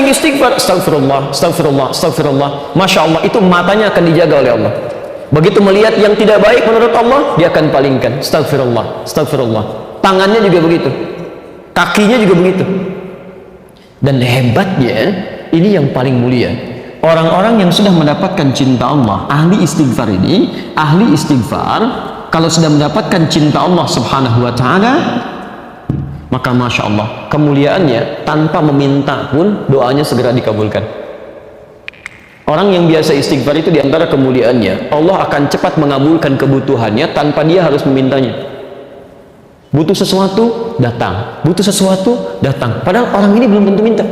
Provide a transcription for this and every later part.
sering istighfar, astagfirullah, astagfirullah, astagfirullah, masya Allah, itu matanya akan dijaga oleh Allah. Begitu melihat yang tidak baik menurut Allah, dia akan palingkan, astagfirullah, astagfirullah. Tangannya juga begitu, kakinya juga begitu. Dan hebatnya, ini yang paling mulia, orang-orang yang sudah mendapatkan cinta Allah, ahli istighfar ini, ahli istighfar, kalau sudah mendapatkan cinta Allah subhanahu wa ta'ala, maka masya Allah, kemuliaannya tanpa meminta pun doanya segera dikabulkan. Orang yang biasa istighfar itu diantara kemuliaannya, Allah akan cepat mengabulkan kebutuhannya tanpa dia harus memintanya. Butuh sesuatu, datang. Butuh sesuatu, datang. Padahal orang ini belum tentu minta.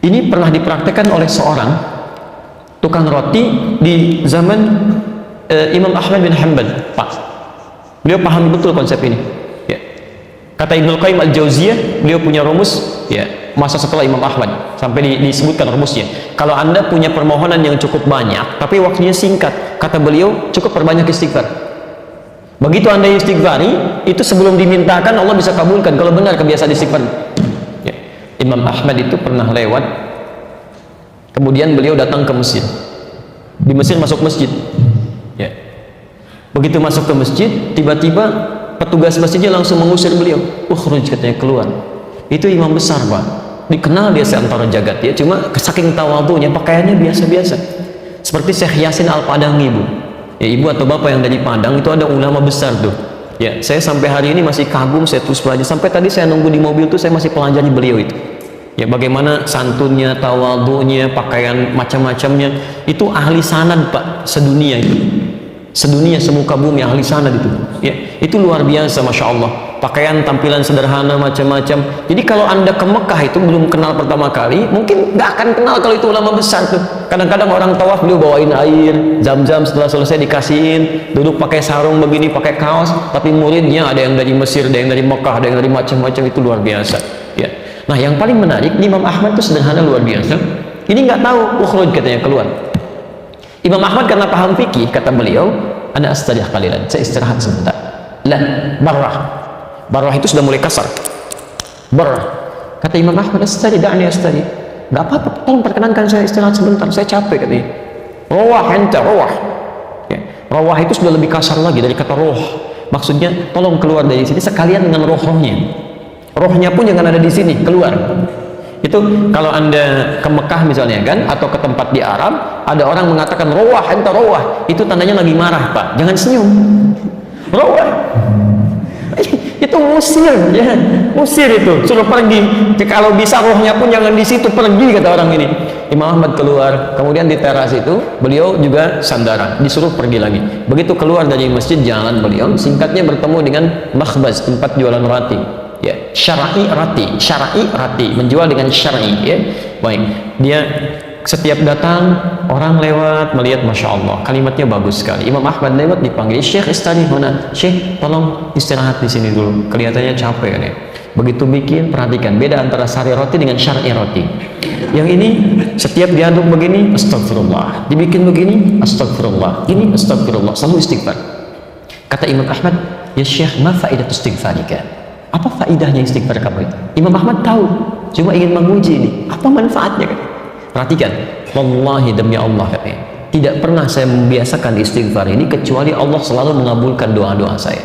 Ini pernah dipraktekkan oleh seorang tukang roti di zaman Imam Ahmad bin Hanbal. Pak, beliau paham betul konsep ini. Ya. Kata Ibnu Qayyim Al-Jauziyah, beliau punya rumus, ya, masa setelah Imam Ahmad sampai disebutkan rumusnya. Kalau Anda punya permohonan yang cukup banyak tapi waktunya singkat, kata beliau, cukup perbanyak istighfar. Begitu Anda istighfari, itu sebelum dimintakan Allah bisa kabulkan kalau benar kebiasaan istighfar. Ya. Imam Ahmad itu pernah lewat, kemudian beliau datang ke Mesir. Di Mesir masuk masjid. Ya. Begitu masuk ke masjid, tiba-tiba petugas masjidnya langsung mengusir beliau. Ukhruj, katanya, keluar. Itu imam besar, Pak. Dikenal dia seantara jagat, ya. Cuma saking tawadhunya, pakaiannya biasa-biasa. Seperti Syekh Yasin Al-Padangi, Bu. Ya, ibu atau bapak yang dari Padang itu ada ulama besar tuh. Ya, saya sampai hari ini masih kagum, saya terus belajar. Sampai tadi saya nunggu di mobil tuh, saya masih pelajari beliau itu. Ya, bagaimana santunnya, tawadhunya, pakaian macam-macamnya. Itu ahli sanad, Pak, sedunia itu. Sedunia, semuka bumi, ahli sanad itu. Ya, itu luar biasa, masya Allah. Pakaian, tampilan sederhana, macam-macam. Jadi kalau Anda ke Mekah itu belum kenal pertama kali, mungkin nggak akan kenal kalau itu ulama besar tuh. Kadang-kadang orang tawaf beliau bawain air, zam-zam, setelah selesai dikasihin, duduk pakai sarung begini, pakai kaos. Tapi muridnya ada yang dari Mesir, ada yang dari Mekah, ada yang dari macam-macam, itu luar biasa. Ya. Nah, yang paling menarik, Imam Ahmad itu sederhana luar biasa. Ini nggak tahu, ukhruj, katanya, keluar. Imam Ahmad karena paham fikih, kata beliau, ana astarih qalilan, saya istirahat sebentar. La, barrah. Barrah itu sudah mulai kasar. Barrah. Kata Imam Ahmad, astari, da'ni astari. Gak apa-apa, tolong perkenankan saya istirahat sebentar, saya capek, katanya. Rawah, enta, rawah. Ya. Rawah itu sudah lebih kasar lagi dari kata roh. Maksudnya, tolong keluar dari sini sekalian dengan roh-rohnya. Rohnya pun jangan ada di sini, keluar. Itu kalau Anda ke Mekah misalnya kan, atau ke tempat di Arab, ada orang mengatakan rawah, enta, rawah. Itu tandanya lagi marah, Pak. Jangan senyum. Rawah. Itu musir, ya, musir itu, suruh pergi. Kalau bisa rohnya pun jangan di situ, pergi, kata orang ini. Imam Ahmad keluar, kemudian di teras itu beliau juga sandaran, disuruh pergi lagi. Begitu keluar dari masjid, jalan beliau, singkatnya bertemu dengan makhbaz, tempat jualan roti. Ya, syar'i rati, menjual dengan syar'i. Ya, baik. Dia setiap datang orang lewat melihat, masya Allah, kalimatnya bagus sekali. Imam Ahmad lewat dipanggil, Syekh istirahat mana? Syekh, tolong istirahat di sini dulu. Kelihatannya capek kan ya. Begitu bikin, perhatikan beda antara sari roti dengan syar'i roti. Yang ini setiap diaduk begini, astagfirullah. Dibikin begini, astagfirullah. Ini astagfirullah. Selalu istighfar. Kata Imam Ahmad, ya Syekh, ma faidatu istighfarika? Apa faidahnya istighfar kamu itu? Imam Ahmad tahu, cuma ingin menguji ini. Apa manfaatnya kan? Perhatikan, wallahi demi Allah, tidak pernah saya membiasakan istighfar ini kecuali Allah selalu mengabulkan doa-doa saya.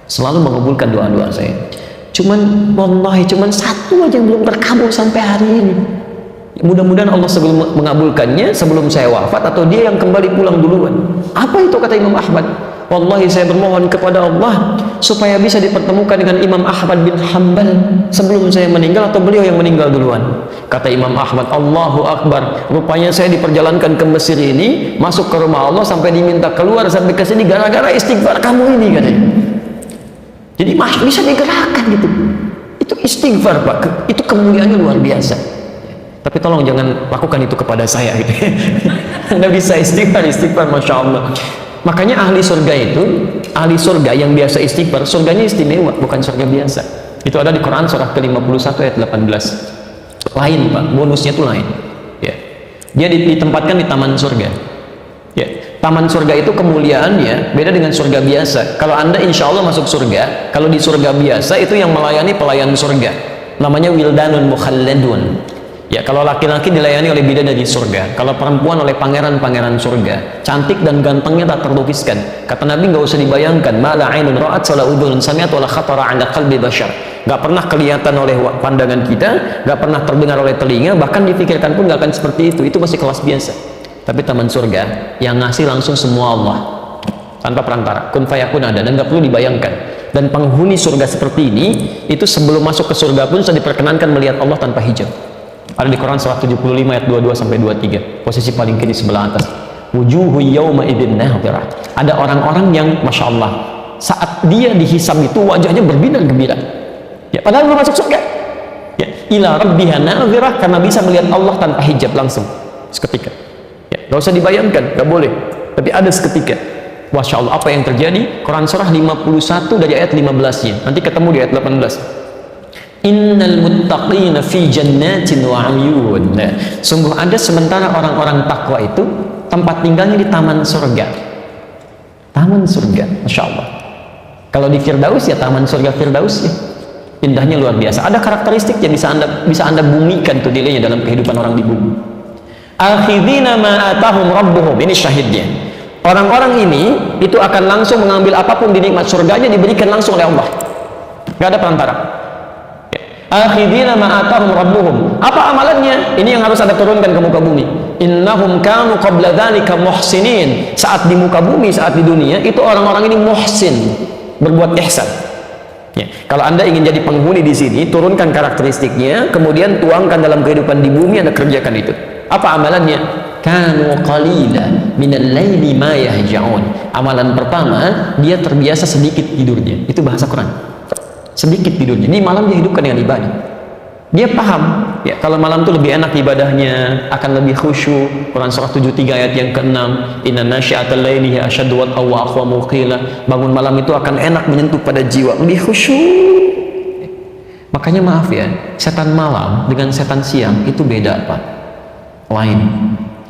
Selalu mengabulkan doa-doa saya. Cuman wallahi cuman satu aja yang belum terkabul sampai hari ini. Mudah-mudahan Allah sebelum mengabulkannya sebelum saya wafat, atau dia yang kembali pulang duluan. Apa itu, kata Imam Ahmad? Wallahi saya bermohon kepada Allah supaya bisa dipertemukan dengan Imam Ahmad bin Hanbal sebelum saya meninggal, atau beliau yang meninggal duluan. Kata Imam Ahmad, Allahu Akbar, rupanya saya diperjalankan ke Mesir ini, masuk ke rumah Allah sampai diminta keluar sampai ke sini gara-gara istighfar kamu ini, katanya. Jadi bisa digerakkan gitu. Itu istighfar, Pak. Itu kemuliaannya luar biasa. Tapi tolong jangan lakukan itu kepada saya gitu. Anda bisa istighfar, masya Allah. Makanya ahli surga itu, ahli surga yang biasa istighfar, surganya istimewa, bukan surga biasa. Itu ada di Quran surah ke-51 ayat 18. Lain, Pak, bonusnya itu lain. Ya. Dia ditempatkan di taman surga. Ya. Taman surga itu kemuliaannya beda dengan surga biasa. Kalau Anda insya Allah masuk surga, kalau di surga biasa itu yang melayani pelayan surga. namanya wildanun mukhalladun. Ya, kalau laki-laki dilayani oleh bidadari surga, kalau perempuan oleh pangeran-pangeran surga, cantik dan gantengnya tak terlukiskan. Kata Nabi, nggak usah dibayangkan, mala ainun ra'at wala udhunun sami'at wala khatara 'ala qalbi bashar. Nggak pernah kelihatan oleh pandangan kita, nggak pernah terdengar oleh telinga, bahkan dipikirkan pun nggak akan seperti itu. Itu masih kelas biasa. Tapi taman surga yang ngasih langsung semua Allah, tanpa perantara, kun fayakun ada, dan nggak perlu dibayangkan. Dan penghuni surga seperti ini, itu sebelum masuk ke surga pun sudah diperkenankan melihat Allah tanpa hijab. Ada di Quran surah 75 ayat 22 sampai 23, posisi paling kiri sebelah atas. Wujuhu yawma idzin nadhirah. Ada orang-orang yang masya Allah, saat dia dihisab itu wajahnya berbinar gembira. Ya, padahal belum masuk surga. Ya, ila rabbiha nadhirah, karena bisa melihat Allah tanpa hijab langsung seketika. Ya, nggak usah dibayangkan, nggak boleh. Tapi ada seketika. Masya Allah, apa yang terjadi? Quran surah 51 dari ayat 15-nya. Nanti ketemu di ayat 18. Innal muttaqina fi jannatin wa 'uyun. Sungguh ada sementara orang-orang takwa itu tempat tinggalnya di taman surga. Taman surga, masya Allah. Kalau di Firdaus ya taman surga Firdaus ya. Indahnya luar biasa. Ada karakteristik yang bisa anda bumikan tuh nilainya dalam kehidupan orang di bumi. Akhidina ma atahum rabbuhum. Ini syahidnya. Orang-orang ini itu akan langsung mengambil apapun di nikmat surganya, diberikan langsung oleh Allah. Gak ada perantara. Akhidina ma'atahum rabbuhum. Apa amalannya? Ini yang harus Anda turunkan ke muka bumi. Innahum kanu qabla dzalika muhsinin. Saat di muka bumi, saat di dunia, itu orang-orang ini muhsin, berbuat ihsan. Ya. Kalau Anda ingin jadi penghuni di sini, turunkan karakteristiknya, kemudian tuangkan dalam kehidupan di bumi, Anda kerjakan itu. Apa amalannya? Kanu qalila minal laili ma yahja'un. Amalan pertama, dia terbiasa sedikit tidurnya. Itu bahasa Quran. Sedikit tidurnya. Ini malam dia hidupkan dengan ibadah. Dia paham, ya, kalau malam itu lebih enak ibadahnya, akan lebih khusyuk. Quran surah 73 ayat yang ke-6, inna nasyi'atal laili hiya asyaddu wat'an wa aqwamu qila. Bangun malam itu akan enak menyentuh pada jiwa, lebih khusyuk. Makanya maaf ya, setan malam dengan setan siang itu beda, Pak. Lain.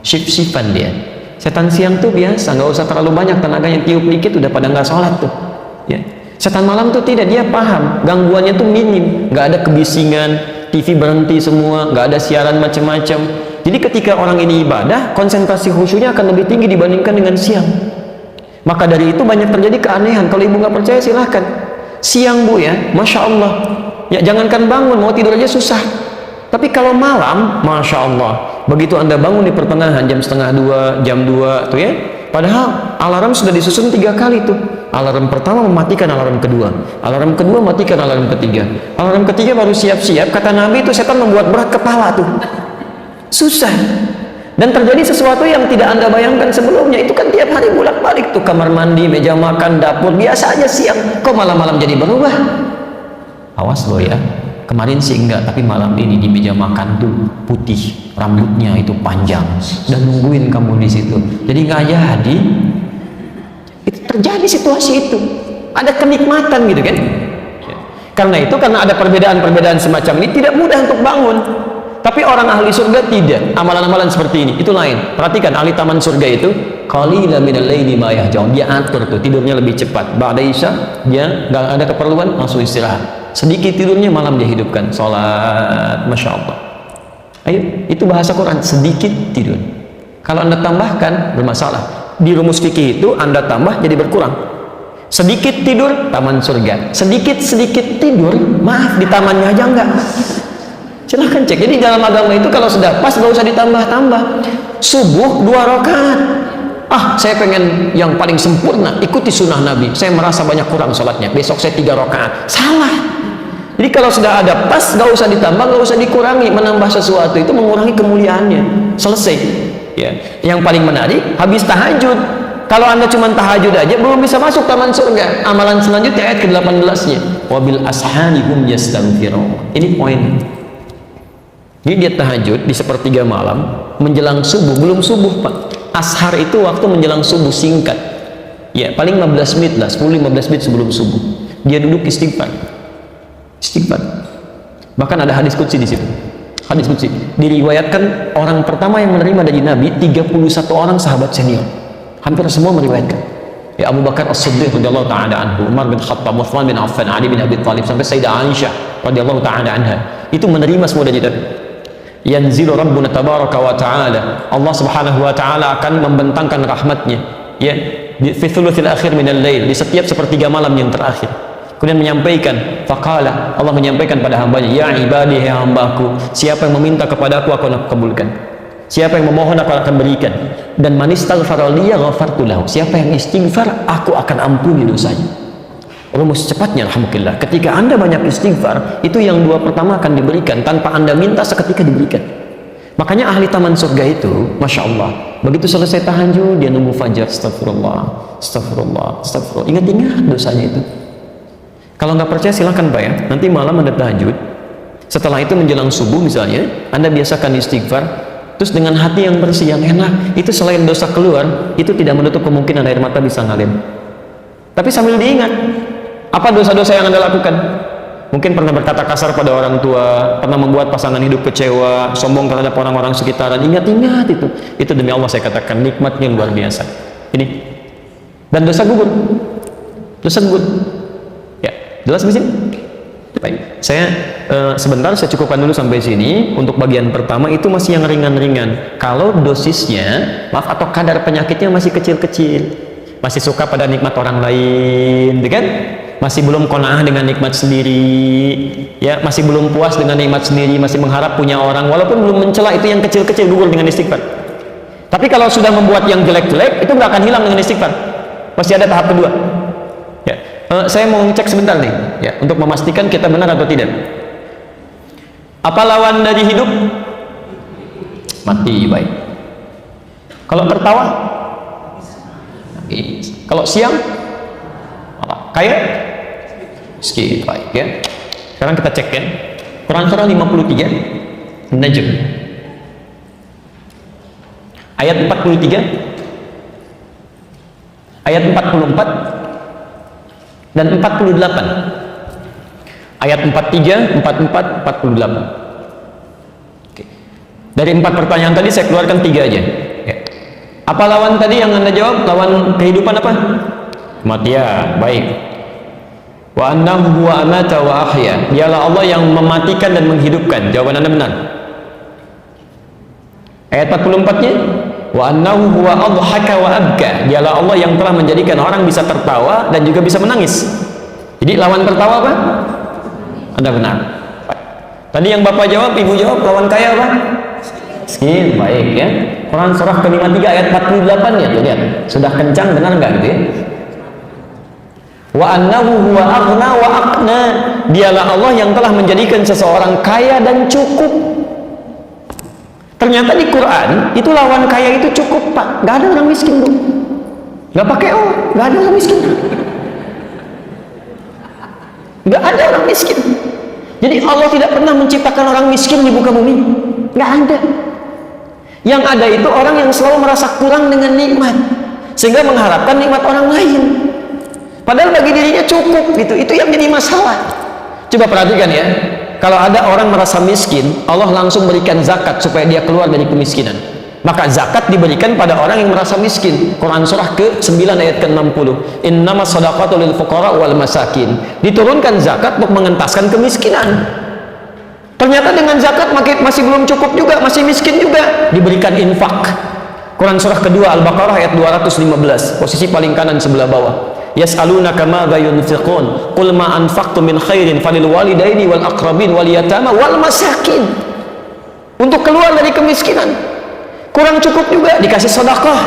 Shift-shiftan dia. Setan siang tuh biasa, nggak usah terlalu banyak tenaganya, tiup dikit udah pada nggak sholat tuh. Ya. Setan malam tuh tidak, dia paham gangguannya tuh minim, nggak ada kebisingan, TV berhenti semua, nggak ada siaran macam-macam. Jadi ketika orang ini ibadah, konsentrasi khusyuknya akan lebih tinggi dibandingkan dengan siang. Maka dari itu banyak terjadi keanehan. Kalau ibu nggak percaya silahkan. Siang bu ya, masya Allah, ya jangankan bangun, mau tidur aja susah. Tapi kalau malam, masya Allah, begitu anda bangun di pertengahan jam setengah 2, jam 2 tuh ya, padahal alarm sudah disusun 3 kali tuh. Alarm pertama mematikan alarm kedua, alarm kedua matikan alarm ketiga, alarm ketiga baru siap-siap. Kata Nabi itu setan membuat berat kepala tuh, susah. Dan terjadi sesuatu yang tidak anda bayangkan sebelumnya. Itu kan tiap hari bolak-balik tuh, kamar mandi, meja makan, dapur, biasa aja siang, kok malam-malam jadi berubah. Awas lo ya, kemarin sih enggak, tapi malam ini di meja makan tuh putih, rambutnya itu panjang dan nungguin kamu di situ. Jadi nggak jadi. Itu terjadi situasi itu, ada kenikmatan gitu kan. Karena itu, karena ada perbedaan-perbedaan semacam ini, tidak mudah untuk bangun. Tapi orang ahli surga tidak, amalan-amalan seperti ini itu lain. Perhatikan ahli taman surga itu, qalilan minal laili ma yahjaun. Dia atur tuh tidurnya lebih cepat. Ba'da isya dia nggak ada keperluan, langsung istirahat. Sedikit tidurnya, malam dia hidupkan salat, masya Allah. Ayo, itu bahasa Quran, sedikit tidur. Kalau anda tambahkan bermasalah. Di rumus fikih itu anda tambah jadi berkurang. Sedikit tidur, taman surga. Sedikit-sedikit tidur, maaf, di tamannya aja enggak. Silahkan cek. Jadi dalam agama itu kalau sudah pas gak usah ditambah-tambah. Subuh 2 rakaat. Ah, saya pengen yang paling sempurna, ikuti sunnah Nabi. Saya merasa banyak kurang sholatnya, besok saya 3 rakaat. Salah. Jadi kalau sudah ada pas, gak usah ditambah, gak usah dikurangi. Menambah sesuatu itu mengurangi kemuliaannya. Selesai. Ya. Yang paling menarik, habis tahajud. Kalau anda cuma tahajud aja belum bisa masuk taman surga. Amalan selanjutnya ayat ke-18-nya, wabil ashari hum yastaghfirun. Ini poin. Jadi dia tahajud di sepertiga malam menjelang subuh. Belum subuh Pak, ashar itu waktu menjelang subuh singkat ya, paling 15 menit lah, 10-15 menit sebelum subuh dia duduk istighfar. Bahkan ada hadis qudsi di situ. Hadis qudsi diriwayatkan orang pertama yang menerima dari Nabi 31 orang sahabat senior, hampir semua meriwayatkan ya, Abu Bakar As-Siddiq radhiyallahu ta'ala anhu, Umar bin Khattab, Utsman bin Affan, Ali bin Abi Thalib, sampai Sayyidah Aisyah radhiyallahu taala anha itu menerima semua dari tadi. Yanzilu rabbuna tabaraka wa ta'ala, Allah subhanahu wa ta'ala akan membentangkan rahmatnya ya fi thuluthil akhir minal lail, di setiap sepertiga malam yang terakhir. Kemudian menyampaikan, faqala, Allah menyampaikan pada hambanya, ya ibadi, ya hambaku, siapa yang meminta kepadaku aku akan kabulkan, siapa yang memohon aku akan berikan, dan man istaghfara liya ghafartu lahu, siapa yang istighfar aku akan ampuni dosanya. Rumus cepatnya alhamdulillah, ketika anda banyak istighfar, itu yang dua pertama akan diberikan tanpa anda minta, seketika diberikan. Makanya ahli taman surga itu Masya Allah, begitu selesai tahajud dia nunggu fajar, astagfirullah, astagfirullah, astagfirullah, ingat-ingat dosanya itu. Kalau nggak percaya silahkan Pak ya, nanti malam anda tahajud, setelah itu menjelang subuh misalnya anda biasakan istighfar, terus dengan hati yang bersih, yang enak, itu selain dosa keluar, itu tidak menutup kemungkinan air mata bisa ngalir. Tapi sambil diingat apa dosa-dosa yang anda lakukan. Mungkin pernah berkata kasar pada orang tua, pernah membuat pasangan hidup kecewa, sombong terhadap orang-orang sekitaran. Ingat-ingat itu. Itu demi Allah saya katakan nikmatnya luar biasa. Ini. Dan dosa gugur. Dosa gugur. Ya, jelas di sini? Baik. Saya sebentar saya cukupkan dulu sampai sini. Untuk bagian pertama itu masih yang ringan-ringan. Kalau dosisnya, maaf, atau kadar penyakitnya masih kecil-kecil, masih suka pada nikmat orang lain, kan? Masih belum qanaah dengan nikmat sendiri, ya, masih belum puas dengan nikmat sendiri, masih mengharap punya orang, walaupun belum mencela, itu yang kecil-kecil gugur dengan istighfar. Tapi kalau sudah membuat yang jelek-jelek, itu nggak akan hilang dengan istighfar. Masih ada tahap kedua. Ya, saya mau cek sebentar nih, ya, untuk memastikan kita benar atau tidak. Apa lawan dari hidup? Mati. Baik. Kalau tertawa? Kalau siang? Kaya? Miskin. Baik ya. Sekarang kita cek ya. Quran surah 53 Najm ayat 43, ayat 44 dan 48. Ayat 43, 44, 48. Oke. Dari 4 pertanyaan tadi saya keluarkan 3 aja. Ya. Apa lawan tadi yang anda jawab? Lawan kehidupan apa? Kematian. Baik. Wa annahu huwa amata wa ahya, dialah Allah yang mematikan dan menghidupkan. Jawaban anda benar. Ayat 44-nya, wa annahu huwa adhaka wa abka, dialah Allah yang telah menjadikan orang bisa tertawa dan juga bisa menangis. Jadi lawan tertawa apa? Anda benar. Tadi yang bapak jawab, ibu jawab, lawan kaya apa? Miskin. Baik ya. Quran surah ke-53 ayat 48 ya, tuh lihat. Sudah kencang, benar nggak gitu ya? Wa annahu huwa aghna wa aqna, dialah Allah yang telah menjadikan seseorang kaya dan cukup. Ternyata di Quran itu lawan kaya itu cukup Pak, nggak ada orang miskin bro, nggak pakai nggak ada orang miskin, nggak ada orang miskin. Jadi Allah tidak pernah menciptakan orang miskin di muka bumi, nggak ada. Yang ada itu orang yang selalu merasa kurang dengan nikmat, sehingga mengharapkan nikmat orang lain. Padahal bagi dirinya cukup gitu. Itu yang jadi masalah. Coba perhatikan ya. Kalau ada orang merasa miskin, Allah langsung berikan zakat supaya dia keluar dari kemiskinan. Maka zakat diberikan pada orang yang merasa miskin. Quran surah ke-9 ayat ke-60. Innamas shadaqatu lil fuqara wal masakin. Diturunkan zakat untuk mengentaskan kemiskinan. Ternyata dengan zakat masih belum cukup juga, masih miskin juga. Diberikan infak. Quran surah kedua Al-Baqarah ayat 215. Posisi paling kanan sebelah bawah. Yas'alunaka madza yunfiqun qul ma anfaqtum min khairin falil walidaini wal aqrabin wal yatama wal masakin. Untuk keluar dari kemiskinan, kurang cukup juga dikasih sedekah.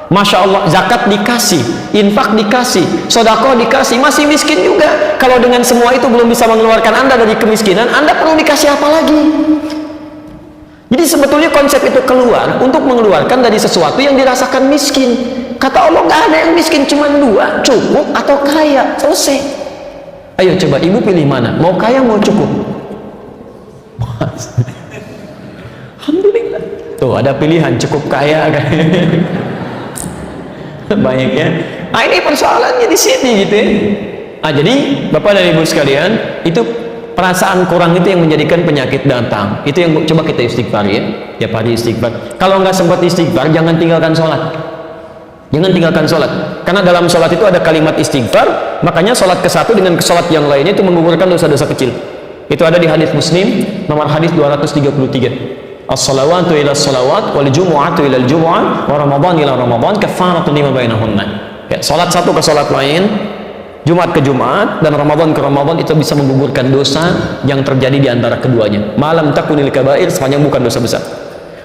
Masya Allah, zakat dikasih, infak dikasih, sedekah dikasih, masih miskin juga. Kalau dengan semua itu belum bisa mengeluarkan anda dari kemiskinan, anda perlu dikasih apa lagi? Jadi sebetulnya konsep itu keluar untuk mengeluarkan dari sesuatu yang dirasakan miskin. Kata Allah nggak ada yang miskin, cuma 2, cukup atau kaya, selesai. Ayo coba ibu pilih mana, mau kaya mau cukup? Alhamdulillah, tuh ada pilihan, cukup kaya kan. Baik ya. Nah ini persoalannya di sini gitu ya. Nah jadi bapak dan ibu sekalian, itu perasaan kurang itu yang menjadikan penyakit datang. Itu yang coba kita istighfar ya. Tiap hari istighfar. Kalau nggak sempat istighfar, jangan tinggalkan sholat. Jangan tinggalkan sholat, karena dalam sholat itu ada kalimat istighfar. Makanya sholat ke satu dengan sholat yang lainnya itu menggugurkan dosa-dosa kecil. Itu ada di hadis Muslim nomor hadis 233. As-salawatu ila as-salawat wal jumu'atu ila al-jumu'ah wa ramadan ila ramadan kafaratun lima bainahunna. Ya, salat satu ke salat lain, Jumat ke Jumat dan Ramadan ke Ramadan itu bisa menggugurkan dosa yang terjadi di antara keduanya. Malam takunil kabair, sepanjang bukan dosa besar.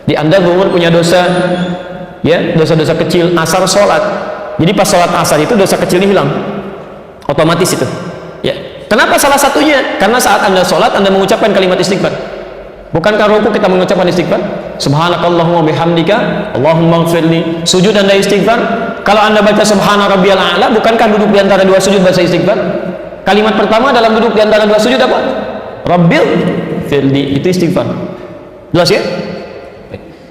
Di Anda umur punya dosa, ya, dosa-dosa kecil, asar sholat. Jadi pas sholat asar itu dosa kecilnya hilang, otomatis itu. Ya. Kenapa salah satunya? Karena saat Anda sholat, Anda mengucapkan kalimat istighfar. Bukankah ruku kita mengucapkan istighfar? Subhanakallahumma bihamdika, Allahumma ighfirli. Sujud Anda istighfar. Kalau Anda baca subhana rabbiyal a'la, bukankah duduk di antara dua sujud baca istighfar? Kalimat pertama dalam duduk di antara dua sujud apa? Rabbil firli, itu istighfar. Jelas ya?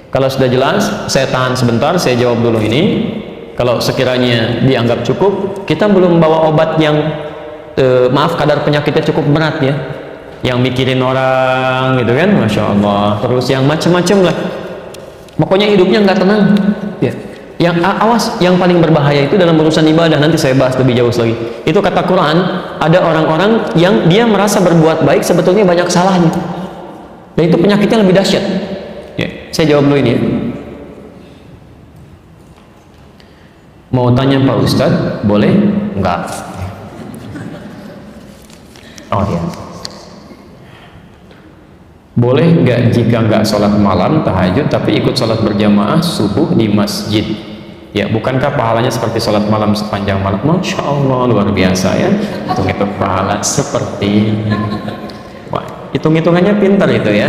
Kalau sudah jelas, saya tahan sebentar, saya jawab dulu ini. Kalau sekiranya dianggap cukup, kita belum bawa obat yang maaf, kadar penyakitnya cukup berat ya, yang mikirin orang gitu kan, Masya Allah, terus yang macam-macam lah, pokoknya hidupnya nggak tenang ya. Yang awas, yang paling berbahaya itu dalam urusan ibadah, nanti saya bahas lebih jauh lagi. Itu kata Quran, ada orang-orang yang dia merasa berbuat baik sebetulnya banyak salahnya, dan itu penyakitnya lebih dahsyat ya. Saya jawab dulu ini ya. Mau tanya Pak Ustadz, boleh? Enggak. Oh ya. Boleh nggak jika nggak sholat malam tahajud tapi ikut sholat berjamaah subuh di masjid? Ya, bukankah pahalanya seperti sholat malam sepanjang malam? Masya Allah, luar biasa ya. Hitung-hitung pahala seperti ini. Wah, hitung-hitungannya pintar itu ya.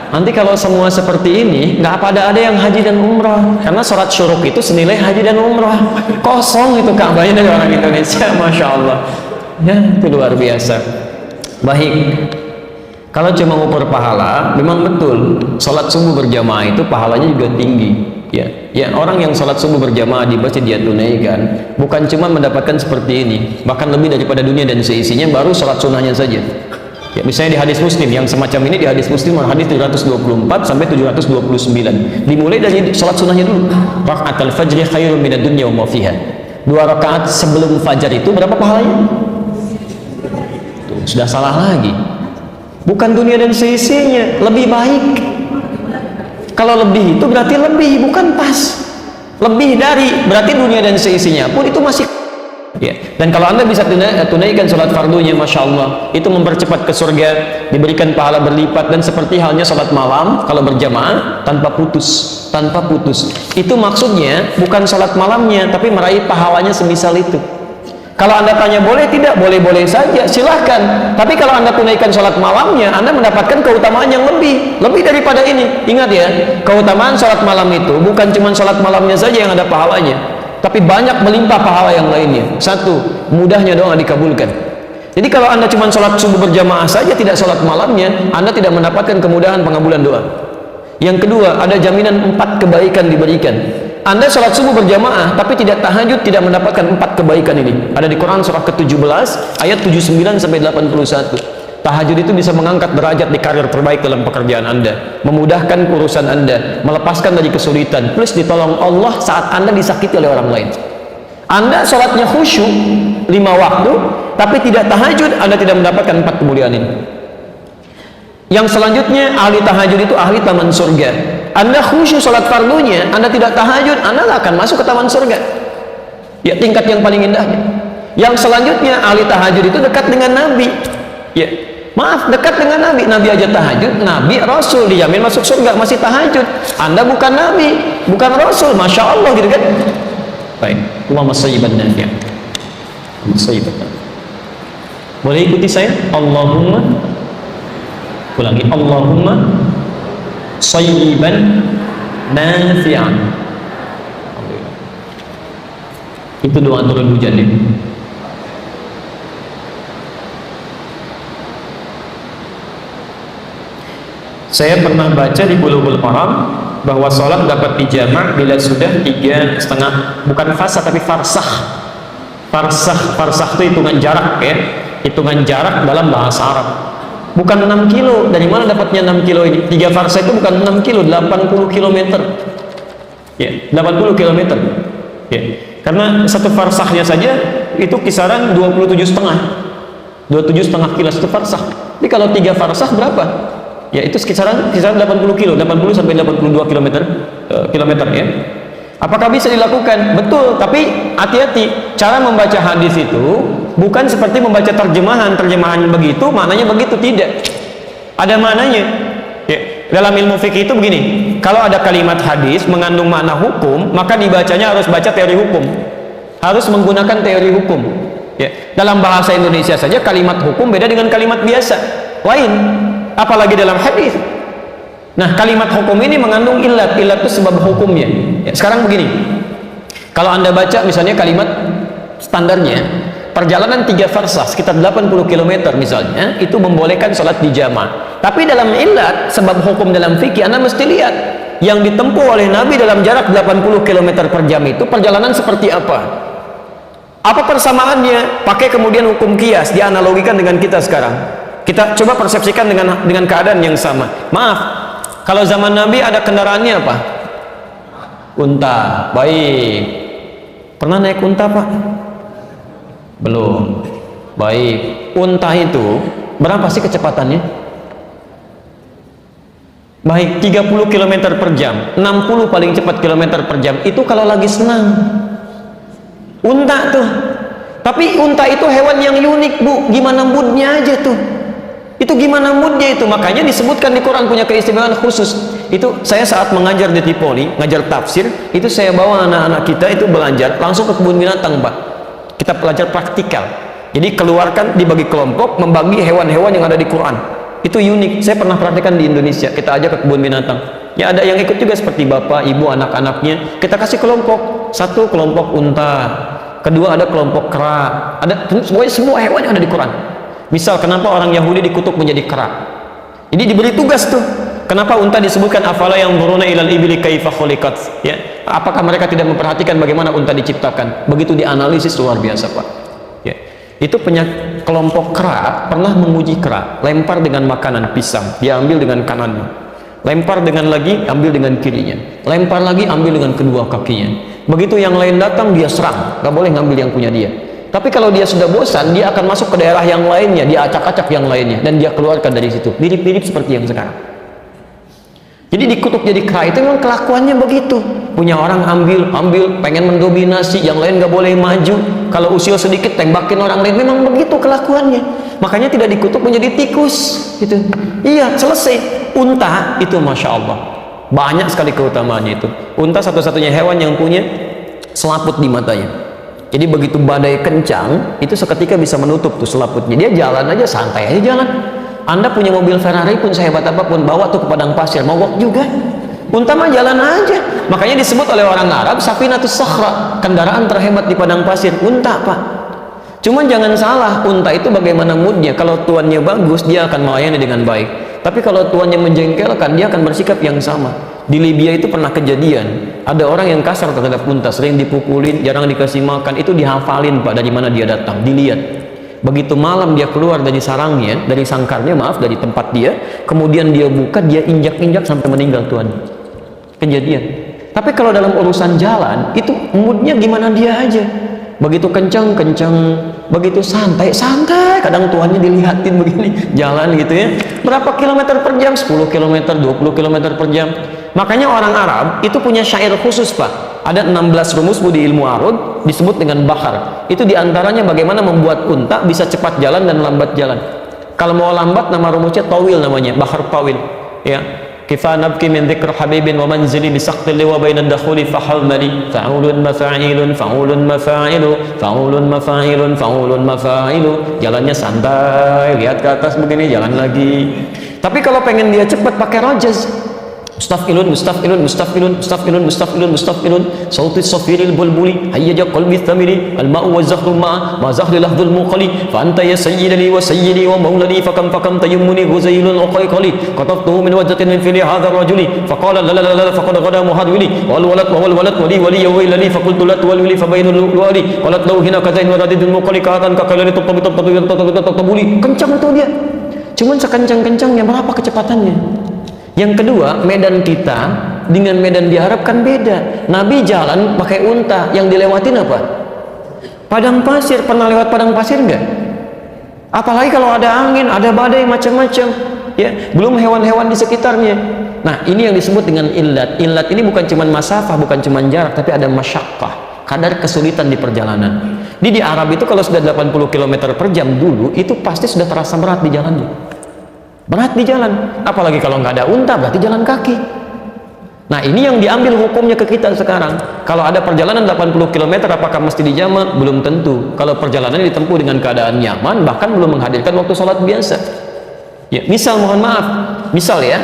Nanti kalau semua seperti ini, nggak ada yang haji dan umrah, karena sholat syuruk itu senilai haji dan umrah. Kosong itu Ka'bahnya dari orang Indonesia, Masya Allah. Ya, itu luar biasa. Baik. Kalau cuma ukur pahala, memang betul sholat subuh berjamaah itu pahalanya juga tinggi. Ya, orang yang sholat subuh berjamaah di masjid dia tunaikan, bukan cuma mendapatkan seperti ini, bahkan lebih daripada dunia dan seisinya, baru sholat sunnahnya saja. Ya, misalnya di hadis Muslim yang semacam ini, di hadis Muslim hadis 724 sampai 729, dimulai dari sholat sunnahnya dulu. Raka'atul fajri khairun minad dunya wa ma fiha. 2 rakaat sebelum fajar itu berapa pahalanya? Tuh, sudah salah lagi. Bukan dunia dan seisinya, lebih baik. Kalau lebih itu berarti lebih, bukan pas. Lebih dari, berarti dunia dan seisinya pun itu masih ya. Dan kalau Anda bisa tunaikan sholat fardunya, Masya Allah, itu mempercepat ke surga, diberikan pahala berlipat. Dan seperti halnya sholat malam kalau berjamaah tanpa putus, itu maksudnya bukan sholat malamnya, tapi meraih pahalanya semisal itu. Kalau Anda tanya boleh tidak, boleh-boleh saja, silahkan. Tapi kalau Anda tunaikan sholat malamnya, Anda mendapatkan keutamaan yang lebih daripada ini. Ingat ya, keutamaan sholat malam itu bukan cuma sholat malamnya saja yang ada pahalanya, tapi banyak melimpah pahala yang lainnya. Satu, mudahnya doa dikabulkan. Jadi kalau Anda cuma sholat subuh berjamaah saja, tidak sholat malamnya, Anda tidak mendapatkan kemudahan pengabulan doa. Yang kedua, ada jaminan 4 kebaikan diberikan. Anda sholat subuh berjamaah tapi tidak tahajud, tidak mendapatkan 4 kebaikan ini. Ada di Quran surah ke-17 ayat 79 sampai 81. Tahajud itu bisa mengangkat derajat di karir terbaik dalam pekerjaan Anda, memudahkan urusan Anda, melepaskan dari kesulitan, plus ditolong Allah saat Anda disakiti oleh orang lain. Anda sholatnya khusyuk 5 waktu tapi tidak tahajud, Anda tidak mendapatkan 4 kemuliaan ini. Yang selanjutnya, ahli tahajud itu ahli taman surga. Anda khusyuk sholat fardunya, Anda tidak tahajud, Anda nggak akan masuk ke taman surga. Ya, tingkat yang paling indahnya. Yang selanjutnya, ahli tahajud itu dekat dengan Nabi. Ya, maaf, dekat dengan Nabi. Nabi aja tahajud, Nabi Rasul dijamin masuk surga, masih tahajud. Anda bukan Nabi, bukan Rasul, Masya Allah gitu kan. Baik, Allahumma sayyiban nafi'an. Boleh ikuti saya? Allahumma, ulangi, Allahumma sayyiban nafi'an. Itu doa turun hujan ya. Saya pernah baca di Bulughul Maram bahwa sholat dapat dijamak bila sudah 3,5, bukan fasa tapi farsakh. Farsakh itu hitungan jarak ya, hitungan jarak dalam bahasa Arab. Bukan 6 kilo, dari mana dapatnya 6 kilo ini? 3 farsakh itu bukan 6 kilo, 80 km ya, 80 km ya. Karena satu farsakhnya saja itu kisaran 27,5 27,5 kilo 1 farsakh. Jadi kalau 3 farsakh berapa? Ya itu kisaran 80 kilo, 80 sampai 82 kilometer ya. Apakah bisa dilakukan? Betul, tapi hati-hati. Cara membaca hadis itu bukan seperti membaca terjemahan begitu, maknanya begitu, tidak. Ada maknanya. Ya, dalam ilmu fikih itu begini, kalau ada kalimat hadis mengandung makna hukum, maka dibacanya harus baca teori hukum. Harus menggunakan teori hukum. Ya, dalam bahasa Indonesia saja kalimat hukum beda dengan kalimat biasa. Lain, apalagi dalam hadis. Nah, kalimat hukum ini mengandung ilat itu sebab hukumnya. Ya, sekarang begini, kalau Anda baca misalnya kalimat standarnya, perjalanan 3 farsakh sekitar 80 km misalnya, itu membolehkan sholat di jamaah. Tapi dalam ilat, sebab hukum dalam fikih, Anda mesti lihat yang ditempuh oleh Nabi dalam jarak 80 km per jam itu perjalanan seperti apa? Apa persamaannya? Pakai kemudian hukum kias, dianalogikan dengan kita sekarang. Kita coba persepsikan dengan keadaan yang sama. Maaf, kalau zaman Nabi ada kendaraannya apa? Unta. Baik. Pernah naik unta, Pak? Belum. Baik. Unta itu berapa sih kecepatannya? Baik, 30 km per jam, 60 paling cepat kilometer per jam. Itu kalau lagi senang. Unta tuh. Tapi unta itu hewan yang unik, Bu. Gimana moodnya aja tuh. Itu gimana moodnya itu, makanya disebutkan di Quran punya keistimewaan khusus. Itu saya saat mengajar di Tripoli, ngajar tafsir, itu saya bawa anak-anak kita itu belajar langsung ke kebun binatang, Pak. Kita belajar praktikal. Jadi keluarkan, dibagi kelompok, membagi hewan-hewan yang ada di Quran. Itu unik. Saya pernah praktikkan di Indonesia. Kita ajak ke kebun binatang. Ya ada yang ikut juga seperti bapak, ibu, anak-anaknya. Kita kasih kelompok. Satu kelompok unta, kedua ada kelompok kera, ada semua hewan yang ada di Quran. Misal kenapa orang Yahudi dikutuk menjadi kera? Jadi diberi tugas tuh. Kenapa unta disebutkan afala yang buruna ilal ibli kaifa khuliqat? Ya, apakah mereka tidak memperhatikan bagaimana unta diciptakan? Begitu dianalisis luar biasa, Pak. Ya. Itu kelompok kera pernah menguji kera, lempar dengan makanan pisang, dia ambil dengan kanannya. Lempar dengan lagi, ambil dengan kirinya. Lempar lagi, ambil dengan kedua kakinya. Begitu yang lain datang, dia serang. Gak boleh ngambil yang punya dia. Tapi kalau dia sudah bosan, dia akan masuk ke daerah yang lainnya, dia acak-acak yang lainnya, dan dia keluarkan dari situ. Mirip-mirip seperti yang sekarang. Jadi dikutuk jadi kera itu memang kelakuannya begitu. Punya orang ambil, pengen mendominasi, yang lain gak boleh maju. Kalau usil sedikit, tembakin orang lain. Memang begitu kelakuannya. Makanya tidak dikutuk menjadi tikus. Gitu. Iya, selesai. Unta itu Masya Allah. Banyak sekali keutamaannya itu. Unta satu-satunya hewan yang punya selaput di matanya. Jadi begitu badai kencang, itu seketika bisa menutup tuh selaputnya. Dia jalan aja, santai aja jalan. Anda punya mobil Ferrari pun sehebat apapun, bawa tuh ke padang pasir, mogok juga. Unta mah jalan aja. Makanya disebut oleh orang Arab, Safinatus Sakhra, kendaraan terhebat di padang pasir. Unta, Pak. Cuman jangan salah, unta itu bagaimana moodnya. Kalau tuannya bagus, dia akan melayani dengan baik. Tapi kalau tuannya menjengkelkan, dia akan bersikap yang sama. Di Libya itu pernah kejadian, ada orang yang kasar terhadap unta, sering dipukulin, jarang dikasih makan. Itu dihafalin, Pak, dari mana dia datang, dilihat. Begitu malam dia keluar dari sarangnya, dari sangkarnya, maaf, dari tempat dia, kemudian dia buka, dia injak-injak sampai meninggal tuannya. Kejadian. Tapi kalau dalam urusan jalan, itu moodnya gimana dia aja. Begitu kencang, begitu santai, kadang tuannya dilihatin begini, jalan gitu ya. Berapa kilometer per jam? 10 km, 20 km per jam. Makanya orang Arab itu punya syair khusus, Pak. Ada 16 rumus di ilmu arud, disebut dengan bahar. Itu diantaranya bagaimana membuat unta bisa cepat jalan dan lambat jalan. Kalau mau lambat, nama rumusnya tawil namanya, bahar tawil. Ya. Kifa nabki min dzikr habibin wa manzili bi saqtil wa baina ad-dukhuli fahalmali fa'ulun mafa'ilun fa'ulun mafa'ilu fa'ulun mafa'ilun fa'ulun mafa'ilu. Jalannya santai, lihat ke atas begini, jalan lagi. Tapi kalau pengen dia cepat pakai rajaz, mustafilun mustafilun mustafilun mustafilun mustafilun mustafilun sauti safiril bulbuli hayyaja qalbi thamiri al-ma'u wa zahru ma zahri lahdul muqali fa anta ya sayyidani wa sayyidi wa maulani fakam tayammuni ghuzailun uqayqali qatabtuhu min wajhatin min fili hadha ar-rajuli faqala la la la faqad ghada muhadwili wal walad wali wali wailani faqultu la tuwali fa bainul wali qalat law hina kazain wa radidul muqali katan kakalani tatabuli. Kencang tuh dia. Cuman sekencang-kencangnya berapa kecepatannya? Yang kedua, medan kita dengan medan diharapkan beda. Nabi jalan pakai unta, yang dilewatin apa? Padang pasir. Pernah lewat padang pasir enggak? Apalagi kalau ada angin, ada badai macam-macam, ya, belum hewan-hewan di sekitarnya. Nah, ini yang disebut dengan illat. Illat ini bukan cuma masafah, bukan cuma jarak, tapi ada masyaqqah, kadar kesulitan di perjalanan. Di Arab itu kalau sudah 80 km per jam dulu, itu pasti sudah terasa berat di jalannya. Berat di jalan. Apalagi kalau nggak ada unta, berarti jalan kaki. Nah, ini yang diambil hukumnya ke kita sekarang. Kalau ada perjalanan 80 km, apakah mesti dijamak? Belum tentu. Kalau perjalanan ditempuh dengan keadaan nyaman, bahkan belum menghadirkan waktu sholat biasa. Ya, misal, mohon maaf, misal ya,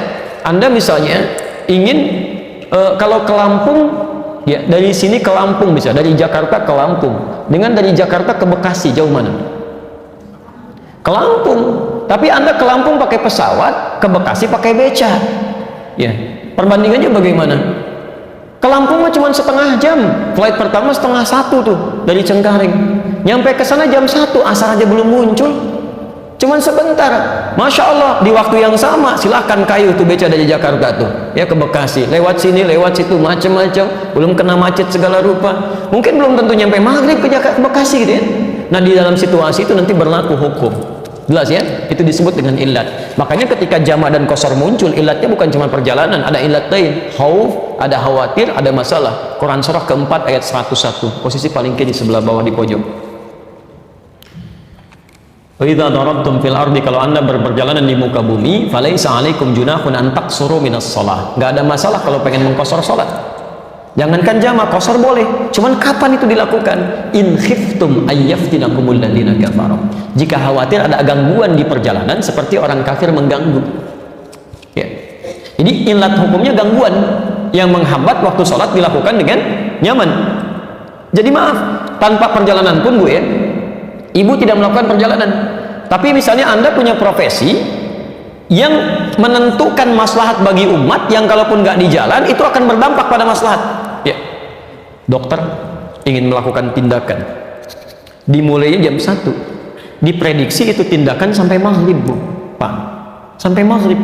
Anda misalnya ingin kalau ke Lampung, ya, dari sini ke Lampung bisa, dari Jakarta ke Lampung. Dengan dari Jakarta ke Bekasi, jauh mana? Ke Lampung. Tapi Anda ke Lampung pakai pesawat, ke Bekasi pakai beca. Ya, perbandingannya bagaimana? Ke Lampung mah cuma setengah jam, flight pertama setengah satu tuh dari Cengkareng, nyampe ke sana jam 1, asar aja belum muncul, cuman sebentar. Masya Allah, di waktu yang sama silahkan kayu tuh beca dari Jakarta tuh, ya, ke Bekasi, lewat sini lewat situ macam-macam, belum kena macet segala rupa, mungkin belum tentu nyampe maghrib ke Jakarta, ke Bekasi gitu ya. Nah, di dalam situasi itu nanti berlaku hukum. Jelas ya, itu disebut dengan illat. Makanya ketika jamak dan qasar muncul, illatnya bukan cuma perjalanan, ada illat lain, khauf, ada khawatir, ada masalah. Quran surah keempat ayat 101, posisi paling kiri sebelah bawah di pojok. Wa idza darabtum fil ardi, kalau Anda berperjalanan di muka bumi, falaisa alaikum junahun an taqsuru minas shalah. Enggak ada masalah kalau pengen mengqasar salat. Jangankan jamak, qasar boleh. Cuman kapan itu dilakukan? In khiftum ayyaftinakumul ladzina kafaru. Jika khawatir ada gangguan di perjalanan seperti orang kafir mengganggu. Ya. Jadi illat hukumnya gangguan yang menghambat waktu sholat dilakukan dengan nyaman. Jadi maaf, tanpa perjalanan pun Bu ya, Ibu tidak melakukan perjalanan. Tapi misalnya Anda punya profesi yang menentukan maslahat bagi umat, yang kalaupun nggak di jalan itu akan berdampak pada maslahat. Ya, dokter ingin melakukan tindakan, dimulainya jam 1, diprediksi itu tindakan sampai maghrib Bu, Pak, sampai maghrib.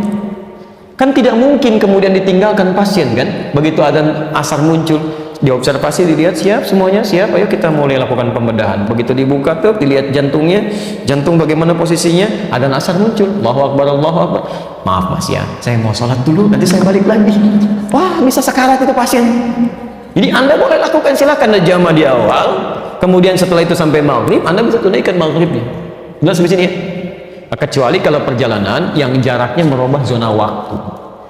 Kan tidak mungkin kemudian ditinggalkan pasien kan, begitu adzan asar muncul, diobservasi, dilihat siap, semuanya siap, ayo kita mulai lakukan pembedahan. Begitu dibuka tuh, dilihat jantungnya, jantung bagaimana posisinya, adzan asar muncul, Allahu Akbar, Allahu Akbar. Maaf Mas ya, saya mau sholat dulu, nanti saya balik lagi. Wah, bisa sekarat itu pasien. Jadi Anda boleh lakukan, silakan ada jamaah di awal, kemudian setelah itu sampai maghrib, Anda bisa tunaikan maghribnya. Jelas di sini ya? Kecuali kalau perjalanan yang jaraknya merubah zona waktu.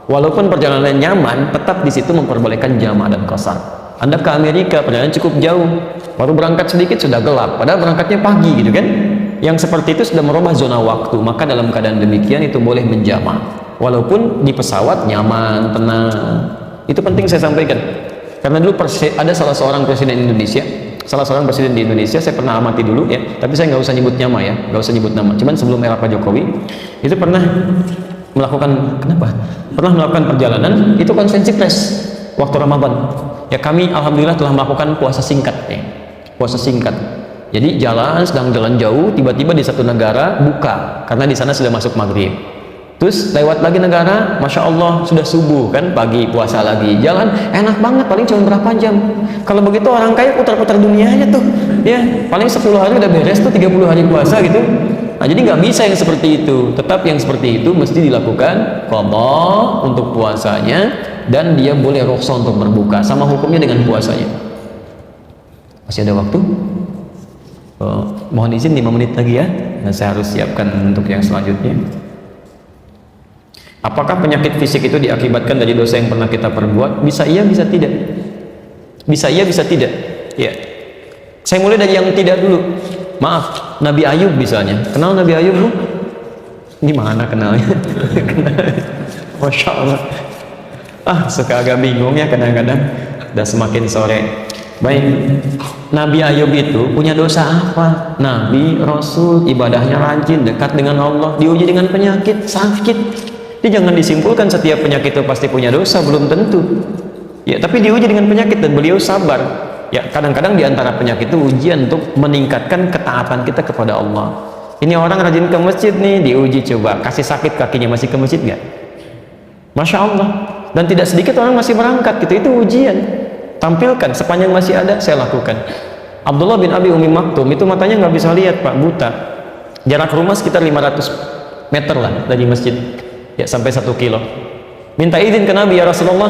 Walaupun perjalanan nyaman, tetap di situ memperbolehkan jamaah dan qasar. Anda ke Amerika, perjalanan cukup jauh, baru berangkat sedikit sudah gelap, padahal berangkatnya pagi gitu kan. Yang seperti itu sudah merubah zona waktu, maka dalam keadaan demikian itu boleh menjamak. Walaupun di pesawat nyaman, tenang. Itu penting saya sampaikan. Karena dulu ada salah seorang presiden Indonesia, salah seorang presiden di Indonesia, saya pernah amati dulu ya, tapi saya nggak usah nyebut nama ya, nggak usah nyebut nama. Cuman sebelum era Pak Jokowi, itu pernah melakukan, pernah melakukan perjalanan, itu konferensi pers waktu Ramadan. Ya, kami alhamdulillah telah melakukan puasa singkat ya. Puasa singkat. Jadi sedang jalan jauh, tiba-tiba di satu negara buka karena di sana sudah masuk maghrib. Terus lewat lagi negara, Masya Allah sudah subuh kan, pagi puasa lagi, jalan enak banget, paling cuma berapa jam. Kalau begitu orang kaya putar-putar dunia aja tuh ya, paling 10 hari udah beres tuh, 30 hari puasa gitu. Nah, jadi nggak bisa yang seperti itu. Tetap yang seperti itu mesti dilakukan qadha untuk puasanya, dan dia boleh rukhsah untuk berbuka, sama hukumnya dengan puasanya. Masih ada waktu? Mohon izin 5 menit lagi ya, dan saya harus siapkan untuk yang selanjutnya. Apakah penyakit fisik itu diakibatkan dari dosa yang pernah kita perbuat? Bisa iya, bisa tidak. Bisa iya, bisa tidak. Ya. Saya mulai dari yang tidak dulu. Maaf, Nabi Ayub misalnya. Kenal Nabi Ayub Bu? Ini mana kenalnya? Masya Allah. Suka agak bingung ya kadang-kadang. Udah semakin sore. Baik, Nabi Ayub itu punya dosa apa? Nabi, Rasul, ibadahnya rajin, dekat dengan Allah, diuji dengan penyakit, sakit. Jadi jangan disimpulkan setiap penyakit itu pasti punya dosa, belum tentu. Ya, tapi diuji dengan penyakit dan beliau sabar. Ya, kadang-kadang diantara penyakit itu ujian untuk meningkatkan ketaatan kita kepada Allah. Ini orang rajin ke masjid nih, diuji, coba kasih sakit kakinya, masih ke masjid nggak? Masya Allah. Dan tidak sedikit orang masih berangkat gitu, itu ujian. Tampilkan sepanjang masih ada, saya lakukan. Abdullah bin Abi Umi Maktum itu matanya nggak bisa lihat Pak, buta. Jarak rumah sekitar 500 meter lah dari masjid, ya sampai 1 kilo. Minta izin ke Nabi, ya Rasulullah,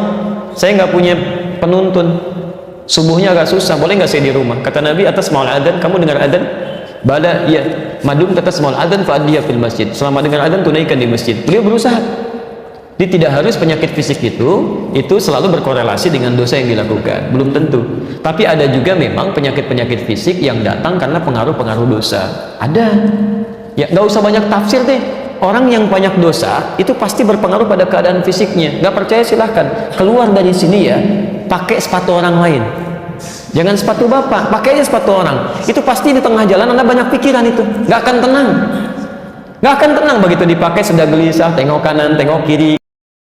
saya nggak punya penuntun, subuhnya agak susah, boleh nggak saya di rumah? Kata Nabi, atas ma'al adzan, kamu dengar adzan? Bala, iya. Madum atas ma'al adzan fa'adhiya fil masjid. Selama dengar adzan tunaikan di masjid. Beliau berusaha. Dia tidak harus penyakit fisik itu selalu berkorelasi dengan dosa yang dilakukan, belum tentu. Tapi ada juga memang penyakit-penyakit fisik yang datang karena pengaruh-pengaruh dosa. Ada. Ya nggak usah banyak tafsir deh. Orang yang banyak dosa itu pasti berpengaruh pada keadaan fisiknya. Nggak percaya silahkan keluar dari sini ya, pakai sepatu orang lain. Jangan sepatu bapak, pakai aja sepatu orang. Itu pasti di tengah jalan Anda banyak pikiran itu, nggak akan tenang. Nggak akan tenang begitu dipakai, sudah gelisah, tengok kanan, tengok kiri.